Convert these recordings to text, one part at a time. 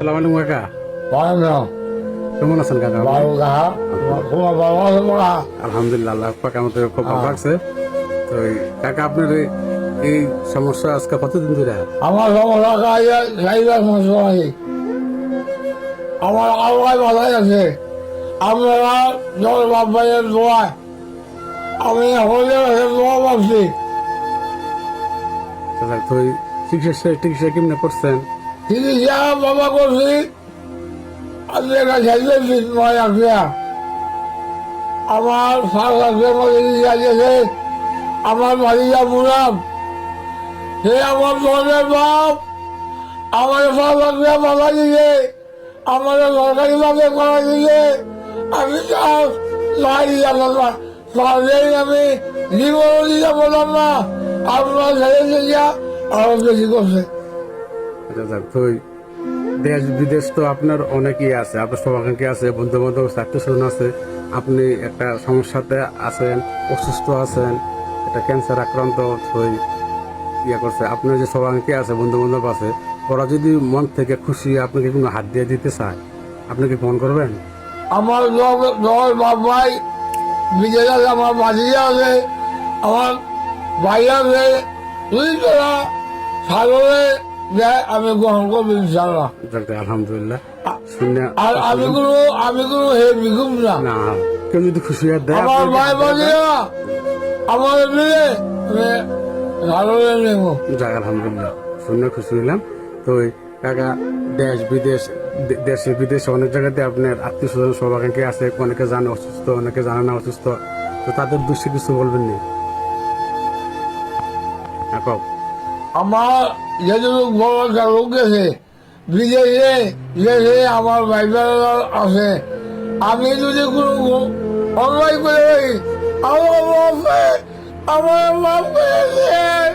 সালাম আলাইকুম কাকা। ভালো কেমন আছেন কাকা? ভালো কাহা তোমার ভালো আছে বলা আলহামদুলিল্লাহ, আল্লাহ পাক আমাদের খুব ভালো লাগছে। তো কাকা আপনার এই সমস্যা আজকে কতদিন ধরে? আমার সমস্যা কাজে খাইবার সমস্যা নেই, আমার আল্লাহ ভালোই আছে। আপনারা জল বাবাইয়ের দোয়ায় আমি হলে দোয়া পাচ্ছি। তো চিকিৎসা টিকিৎসা কেমনে করছেন? চিকিৎসা বাবা করছি, আজকে খাইতেছি নয় আসিয়া আমার 7 লাখের মধ্যে চিকিৎসা আমার ভারিয়া মুরাম, সে আমার ধর্মের বাপ আমার 7 লাখ বাবা দিলে আমার সরকারি ভাবে করা দিলে আমি আমি জীবন দিতে বললাম না, আপনার ছেড়ে দিয়া আরো বেশি করছে। তো দেশ বিদেশ তো আপনার অনেকেই আছে, আপনার সবাইকে আছে, বন্ধু বান্ধব আত্মীয় আছে। আপনি একটা সমস্যাতে আছেন, অসুস্থ আছেন, একটা ক্যান্সার আক্রান্ত হয়ে করছে। আপনার যে সবাইকে আছে, বন্ধু বান্ধব আছে, ওরা যদি মন থেকে খুশি আপনাকে কোনো হাত দিয়ে দিতে চায়, আপনি কি ফোন করবেন? আমার দল বাবাই বিদেশ আছে, আমার বাড়িয়ে আছে, আমার ভাই আছে, তুই তোরা সাগরে দেয় আমি গ্রহণ করবো ইনশাল্লাহ। আলহামদুলিল্লাহ শুনে আর আমি কোনো হে বিঘুম না। না, কেউ যদি খুশি হয়ে দেয় আমার ভাই বাড়িয়া আমার মিলে সাগরে নেব। যাক আলহামদুলিল্লাহ, শুনে খুশি হইলাম। তো কাকা দেশ বিদেশ দেশে বিদেশে অনেক জায়গাতে আপনার আত্মীয় স্বজন সবাইকে আছে, অনেকে জানে অসুস্থ, অনেকে জানে না অসুস্থ। তো তাদের দোষে কিছু বলবেন নি? আমার যেটুকু বড় একটা লোক গেছে বিদেশে গেছে, আমার ভাই বোনেরা আছে, আমি যদি কোনো অন্যায় করে থাকি আমার বাপে আমার মাফ করে দেয়।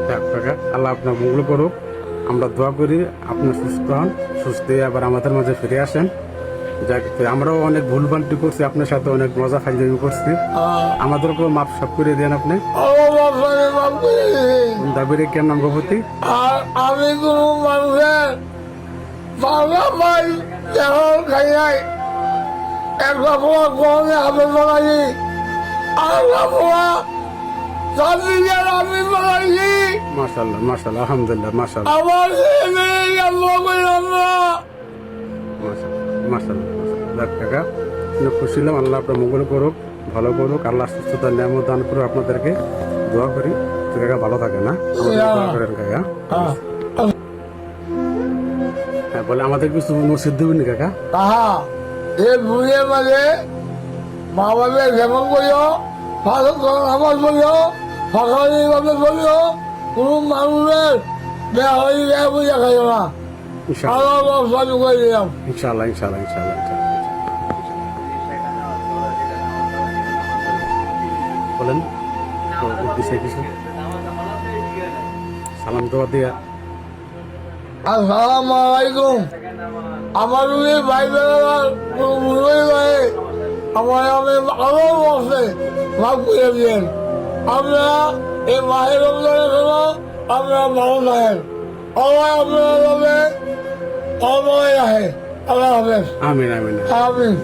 কাকা আল্লাহ আপনার মঙ্গল করুক। আমরা দোয়া করি আপনার সুস্থ হন, সুস্থ হয়ে আবার আমাদের মাঝে ফিরে আসেন। যাক, আমরাও অনেক ভুলভ্রান্তি করছি, আপনার সাথে অনেক মজা ফাইজলামি করছি, আমাদেরকেও মাপ সাপ করে দেন আপনি। দাবিরে কেন নাম গভতি? আর আমি কোনো মানুষের বাংলা পাই এখন খাই নাই, একটা পোয়া গরমে হাতে বানাইছি, আর পোয়া আমি বানাইছি। মাশাআল্লাহ মাশাআল্লাহ, আলহামদুলিল্লাহ মাশাআল্লাহ। আমার মাশাআল্লাহ কাকা, খুশি হলাম। আল্লাহ আপনার মঙ্গল করুক, ভালো করুক, আল্লাহ সুস্থতা নিয়ামত দান করুক আপনাদেরকে। দোয়া করি তো কাকা ভালো থাকে না, দোয়া করেন কাকা। হ্যাঁ বলে আমাদের কিছু নসিব দেবেন কাকা? তাহা এই বুড়িয়ে মাঝে মা বাবের যেমন করিও, নামাজ বলিও, সকালে ভাবে বলিও, কোনো মানুষের বেয়া হয়ে বেয়া বুঝে খাইও না। ইনশাআল্লাহ ইনশাআল্লাহ ইনশাআল্লাহ। বলেন কিছু সালাম দোয়া দিয়া। আসসালামু আলাইকুম। আমার ভাই বোনেরা আমার আমি আরো আছে মাফ করে দিয়েন। আপনারা এই মাহের রমজানের সময় আপনারা ভালো থাকেন, আল্লাহ আপনারা আল্লাহ রাখে। আল্লাহ হাফেজ। আমিন আমিন আমিন।